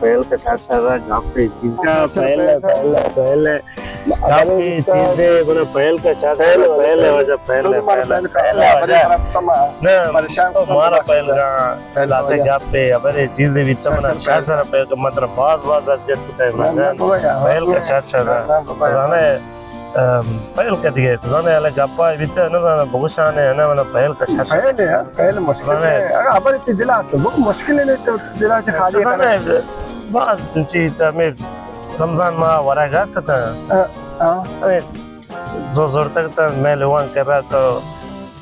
पहल के साथ साथ काफी चीज़ें पहले काफी चीज़ें बना पहल का साथ पहले वजह पहले ना हमारा पहल का लाते क्या पे अबे चीज़ें भी तब ना साथ साथ पहल का मतलब बहुत अच्छे होता है पहल का साथ पहल का दिए तो जाने वाला गप्पा इतना ना बहुशान है ना मतलब पहल का शायद पहल है यार पहल मुश्किल है अगर अपन इतनी दिला तो बहुत मुश्किल है तो दिला से खाली करना है बात चीज़ तो मैं रमजान माह वरागा था अरे जोर तक तो मैं लोगों कर रहा तो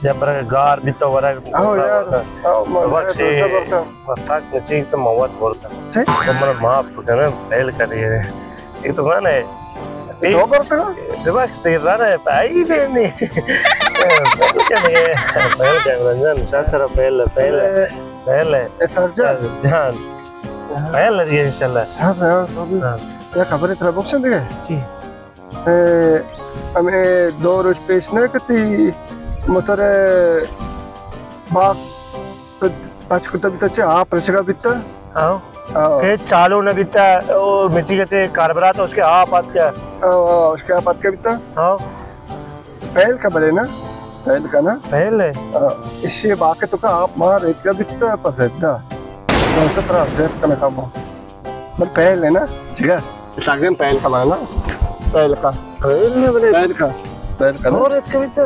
जब पर गार भी तो वरागा वक्त से मसाक में चीज़ तो मौत बोलता है तो मतलब माफ करना पहल करिए एक तो जाने दिमाग से रहा है पाई देने पहले रंजन शास्त्र पहले सरजान जान पहले ये इंशाल्लाह या खबर है तेरा बॉक्स देखे जी हमें 2 रोज पेश नहीं करती मतलब बाप पाँच कुत्ता भी तो आप रचगा बिता आओ के चालू न बिता वो मिची के कारबरा तो उसके आप आत क्या उसके आप आत क्या बिता हाँ पहल का बले ना पहल का ना पहले इससे बाकी तो का आप मार एक का बिता पसंदा तो 17 का मैं काम बल पहल है ना ठीक है सागन पहल का माना पहल ने बने पहल का और एक बिता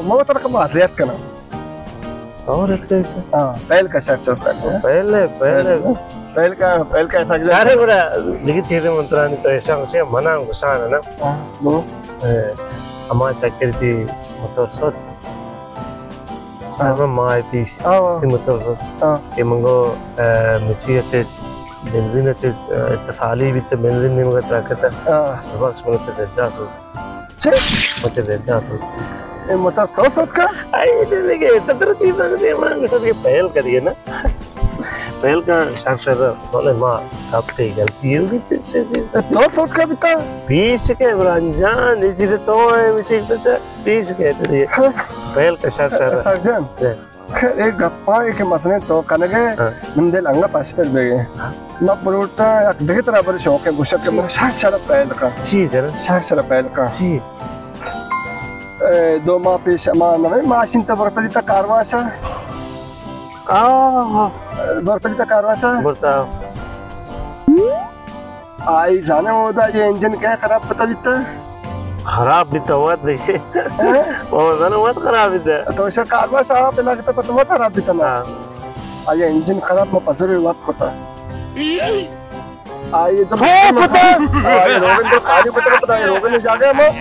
मोटर का मार रेत का ना और एक पहल का शर्ट पहल का ऐसा सारे बड़ा लेकिन तेरे मंत्रानी तो ऐसा उसे मना गुस्सा है ना वो हमारे तक थी मतलब सोच हम माँ थी मतलब कि मंगो मिची ते बेंजीन ते तसाली भी ते बेंजीन नहीं मगर ताकत वक्त में ते जातो मत दे जातो मतलब तो सोच का आई देखिए 17 चीज़ें ने मांग सब ये पहल करिए ना पहल का साक्षात बोले माँ आपकी गलती है तो सोच का बिता 20 के रंजान इस चीज़ तो है मिची तो 20 के तेरे पहल का साक्षात सरजन एक गप्पा एक मसले तो कनगे नंदे लंगा पास्टर बेगे ना पुरुटा एक देखे तरह पर शौक है गुस्सा के साक्षात पहल का चीज़ है साक्षात पहल का जी 2 माह पेश नवे माशिन तक बरपलिता कारवाशा बरपलिता कारवाशा बोलता आई जाने होता ये इंजन क्या खराब पता बिता खराब भी तो हुआ देखिए वो जाने हुआ खराब भी था तो इसे कारवाशा आप इलाके तक पता हुआ खराब बिता ना आई इंजन खराब में पसरे वक्त होता आई तो पता आई रोगन तो खाली पता रोगन जागे मैं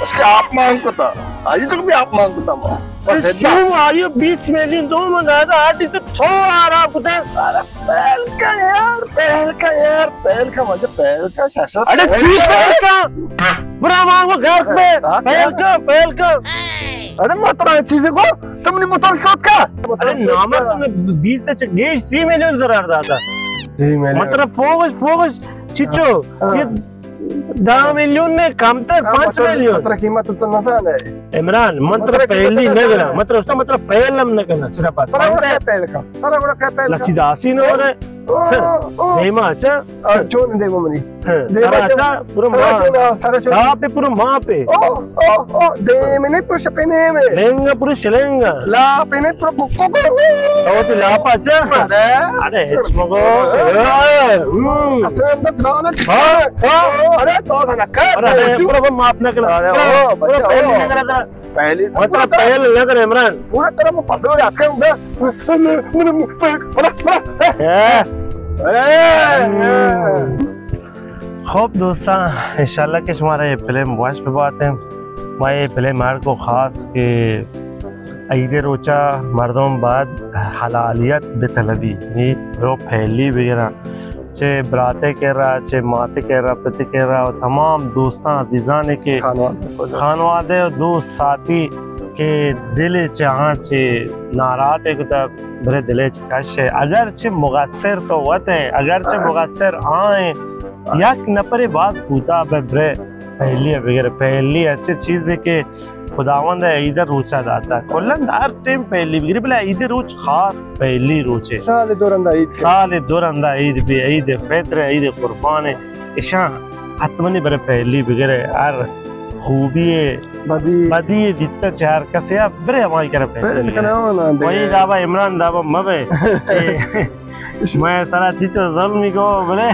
उसके आप मांग को था आज तक भी आप मांग को था मां बस तुम आयो 20 मिलियन दो में ज्यादा आटी तो थोड़ा रहा कुछ पहल का मतलब पहल का शासन अरे पहल का बुरा मांगो घर पे पहल का अरे मतलब चीजें को तुमने मतलब सोच का अरे नाम तुमने 20 से 20 मिलियन जरूर था मतलब फोकस चिचो ये 10 मिलियन ने कम तक 5 मिलियन मतलब कीमत तो नसान है इमरान मंत्र पहली नगरा मतलब उसका मतलब पहलम न करना सिर्फ बात पहल का सारा बड़ा क्या पहल लक्षिदासी न हो रहा है देमा अच्छा चोन देवो मनी देमा अच्छा पूरा मां पे पूरा मां पे ओ दे मैंने पुरुष पे ने में लेंगा पुरुष लेंगा ला पे ने पूरा बुक्को को ओ तो लापा अच्छा अरे मगो असम द दान अरे तो सनक अरे पूरा माफ न कर अरे पहली न करा पहली मतलब पहल लग रहा इमरान पूरा तरह में पकड़ रखे खूब दोस्ता इंशाल्लाह के हमारा ये फिल्म वॉइस पे बात है मैं ये फिल्म हर को ख़ास के ईद रोचा मर्दों बाद हलालियत बेतलबी ये रो फैली वगैरह चे बराते कह रहा चे माते कह रहा पति कह रहा और तमाम दोस्तां अजीज़ान के खानवादे और दोस्त साथी के दिल चाह चे नारात एक तक बरे दिले कशे अगर चे मुगस्सर तो वत है अगर चे मुगस्सर आए या नपरे बात पूता बरे पहली वगैरह पहली अच्छी चीज़ है कि खुदावंद ईद रोचा दाता कुल्लन हर टाइम पहली बिगरी बला ईद रोच खास पहली रोचे साल दौरान ईद साल दौरान ईद भी ईद फित्र ईद कुर्बान इशा हतमनी बरे पहली बिगरे हर खूबी बदी जितना चार कसे आप बरे हमारी करे पहले वही दावा इमरान दावा मबे मैं सारा चीज़ ज़ल्मी को बरे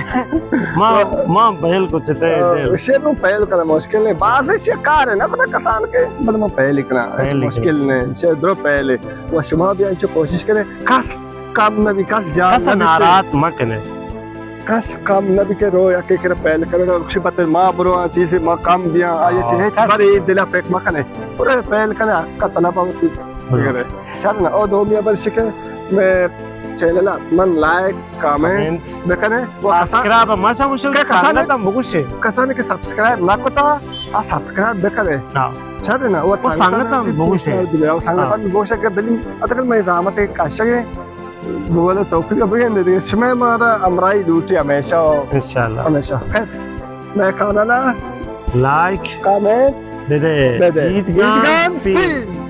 माँ पहल को चते शेर में पहल करना मुश्किल है बात है शिकार है ना पता कसान के बट मैं पहल लिखना मुश्किल नहीं शेर दो पहले वो शुमा भी अच्छी कोशिश करे खास काम में भी खास जान नाराज मत ने कस काम नबी के रो या के पहल करे खुशबत मां बरो चीज मां काम दिया आये चीज बारे दिला फेक मखने पूरे पहल करे का तलब करे चल ना ओ दो मियां बर शिके मैं चैनल मन लाइक कमेंट देखने वो सब्सक्राइब मसा मुश्किल के कसाने तम बुकुशे कसाने के सब्सक्राइब ना कोता आ सब्सक्राइब देखले ना चल ना वो संगतम बुकुशे दिला संगतम बुकुशे के बिलिंग अतकल मैं जामत के काशगे बोले तौफीक बगैन दे इसमें हमारा अमराई ड्यूटी हमेशा इंशाल्लाह हमेशा खैर मैं खाना ला लाइक कमेंट दे ईद गान